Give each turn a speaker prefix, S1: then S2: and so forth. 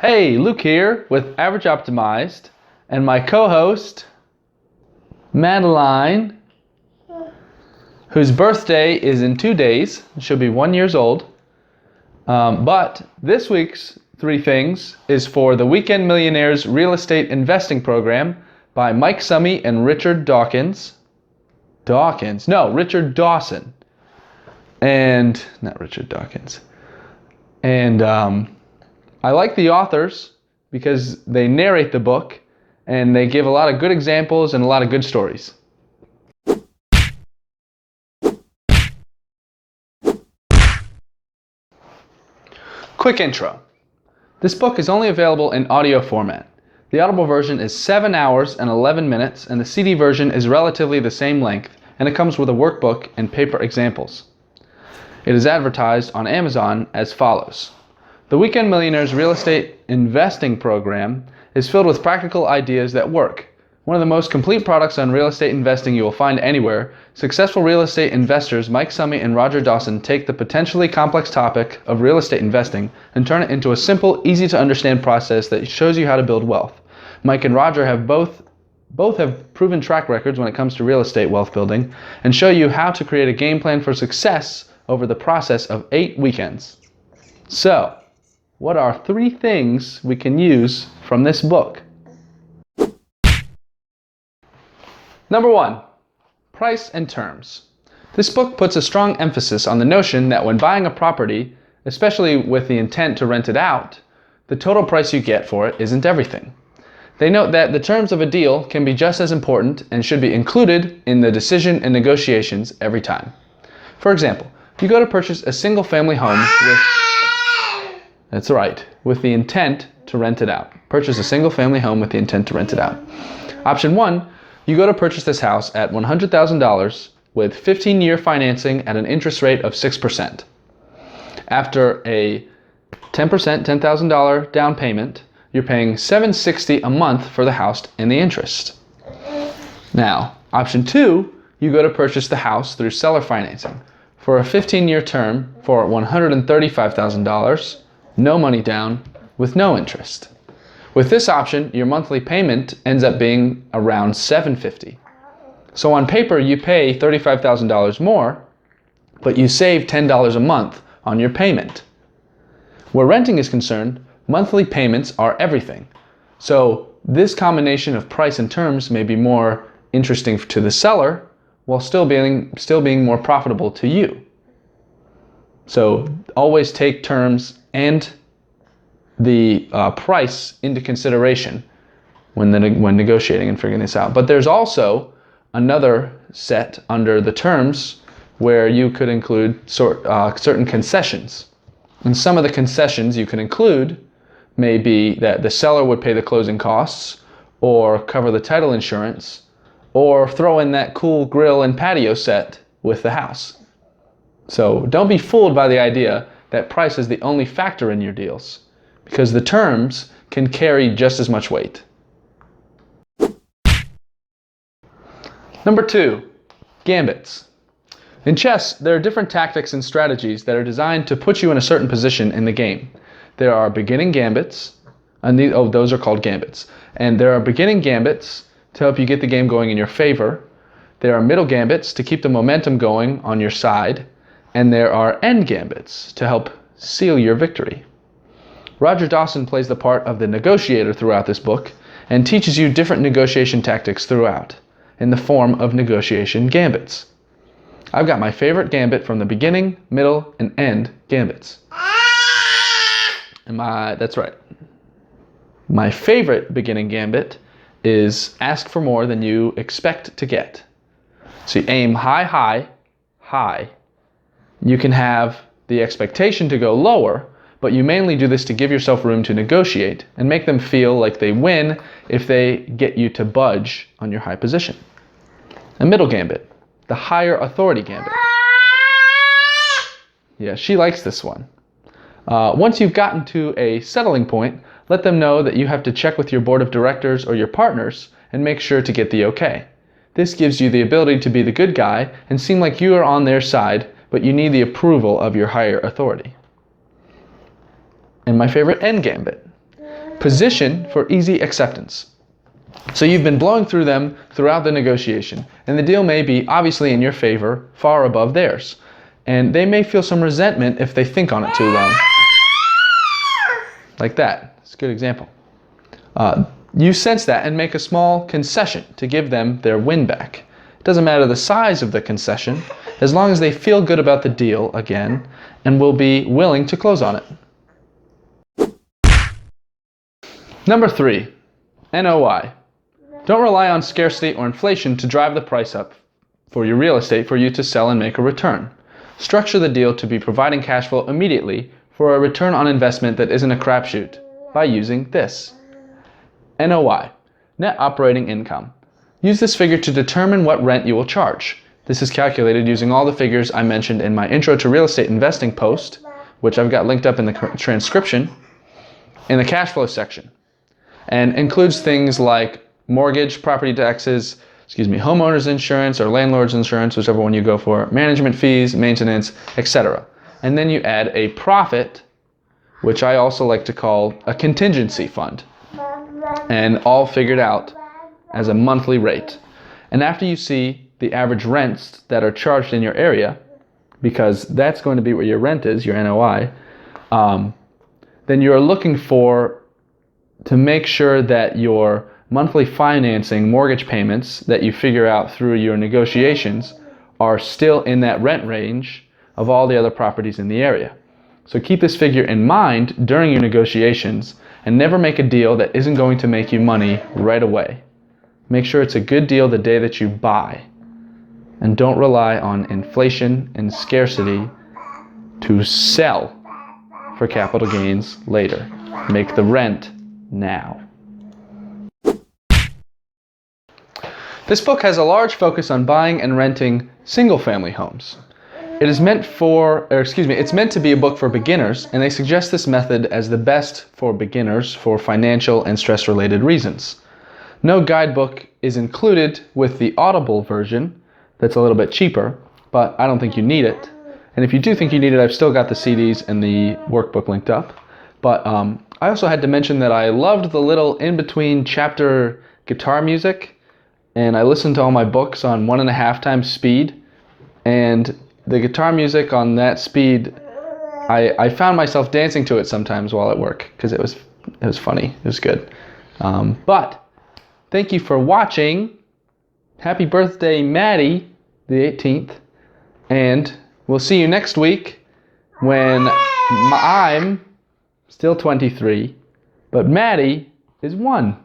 S1: Hey, Luke here with Average Optimized and my co-host, Madeline, whose birthday is in 2 days. She'll be 1 year old. But this week's 3 things is for the Weekend Millionaires Real Estate Investing Program by Mike Summey and Richard Dawkins. Richard Dawson. And, not Richard Dawkins. And I like the authors because they narrate the book and they give a lot of good examples and a lot of good stories. Quick intro. This book is only available in audio format. The Audible version is 7 hours and 11 minutes, and the CD version is relatively the same length, and it comes with a workbook and paper examples. It is advertised on Amazon as follows. The Weekend Millionaires Real Estate Investing Program is filled with practical ideas that work. One of the most complete products on real estate investing you will find anywhere, successful real estate investors Mike Summey and Roger Dawson take the potentially complex topic of real estate investing and turn it into a simple, easy-to-understand process that shows you how to build wealth. Mike and Roger have both have proven track records when it comes to real estate wealth building and show you how to create a game plan for success over the process of 8 weekends. So, what are 3 things we can use from this book? Number 1, price and terms. This book puts a strong emphasis on the notion that when buying a property, especially with the intent to rent it out, the total price you get for it isn't everything. They note that the terms of a deal can be just as important and should be included in the decision and negotiations every time. For example, you go to purchase a single-family home with the intent to rent it out. Purchase a single-family home with the intent to rent it out. Option 1, you go to purchase this house at $100,000 with 15-year financing at an interest rate of 6%. After a 10%, $10,000 down payment, you're paying $760 a month for the house and the interest. Now, option 2, you go to purchase the house through seller financing for a 15-year term for $135,000, no money down, with no interest. With this option, your monthly payment ends up being around $750. So on paper, you pay $35,000 more, but you save $10 a month on your payment. Where renting is concerned, monthly payments are everything. So this combination of price and terms may be more interesting to the seller while still being more profitable to you. So always take terms and the price into consideration when negotiating and figuring this out. But there's also another set under the terms where you could include certain concessions. And some of the concessions you can include may be that the seller would pay the closing costs or cover the title insurance or throw in that cool grill and patio set with the house. So don't be fooled by the idea that price is the only factor in your deals, because the terms can carry just as much weight. Number 2, Gambits. In chess, there are different tactics and strategies that are designed to put you in a certain position in the game. There are beginning gambits, and those are called gambits. And there are beginning gambits to help you get the game going in your favor. There are middle gambits to keep the momentum going on your side. And there are end gambits to help seal your victory. Roger Dawson plays the part of the negotiator throughout this book and teaches you different negotiation tactics throughout in the form of negotiation gambits. I've got my favorite gambit from the beginning, middle, and end gambits. That's right. My favorite beginning gambit is ask for more than you expect to get. So you aim high, high, high. You can have the expectation to go lower, but you mainly do this to give yourself room to negotiate and make them feel like they win if they get you to budge on your high position. A middle gambit, the higher authority gambit. Yeah, she likes this one. Once you've gotten to a settling point, let them know that you have to check with your board of directors or your partners and make sure to get the okay. This gives you the ability to be the good guy and seem like you are on their side, but you need the approval of your higher authority. And my favorite end gambit. Position for easy acceptance. So you've been blowing through them throughout the negotiation, and the deal may be obviously in your favor, far above theirs. And they may feel some resentment if they think on it too long. Like that. It's a good example. You sense that and make a small concession to give them their win back. It doesn't matter the size of the concession, as long as they feel good about the deal again and will be willing to close on it. Number 3, NOI. Don't rely on scarcity or inflation to drive the price up for your real estate for you to sell and make a return. Structure the deal to be providing cash flow immediately for a return on investment that isn't a crapshoot by using this. NOI, net operating income. Use this figure to determine what rent you will charge. This is calculated using all the figures I mentioned in my Intro to Real Estate Investing post, which I've got linked up in the transcription, in the cash flow section, and includes things like mortgage, property taxes, homeowners insurance or landlord's insurance, whichever one you go for, management fees, maintenance, etc. And then you add a profit, which I also like to call a contingency fund, and all figured out as a monthly rate. And after you see the average rents that are charged in your area, because that's going to be where your rent is, your NOI, then you're looking to make sure that your monthly financing mortgage payments that you figure out through your negotiations are still in that rent range of all the other properties in the area. So keep this figure in mind during your negotiations and never make a deal that isn't going to make you money right away. Make sure it's a good deal the day that you buy. And don't rely on inflation and scarcity to sell for capital gains later. Make the rent now. This book has a large focus on buying and renting single-family homes. It's meant to be a book for beginners, and they suggest this method as the best for beginners for financial and stress-related reasons. No guidebook is included with the Audible version that's a little bit cheaper, but I don't think you need it. And if you do think you need it, I've still got the CDs and the workbook linked up. But I also had to mention that I loved the little in-between chapter guitar music, and I listened to all my books on 1.5 times speed, and the guitar music on that speed, I found myself dancing to it sometimes while at work because it was funny. It was good. But thank you for watching. Happy birthday, Maddie, the 18th, and we'll see you next week when I'm still 23, but Maddie is 1.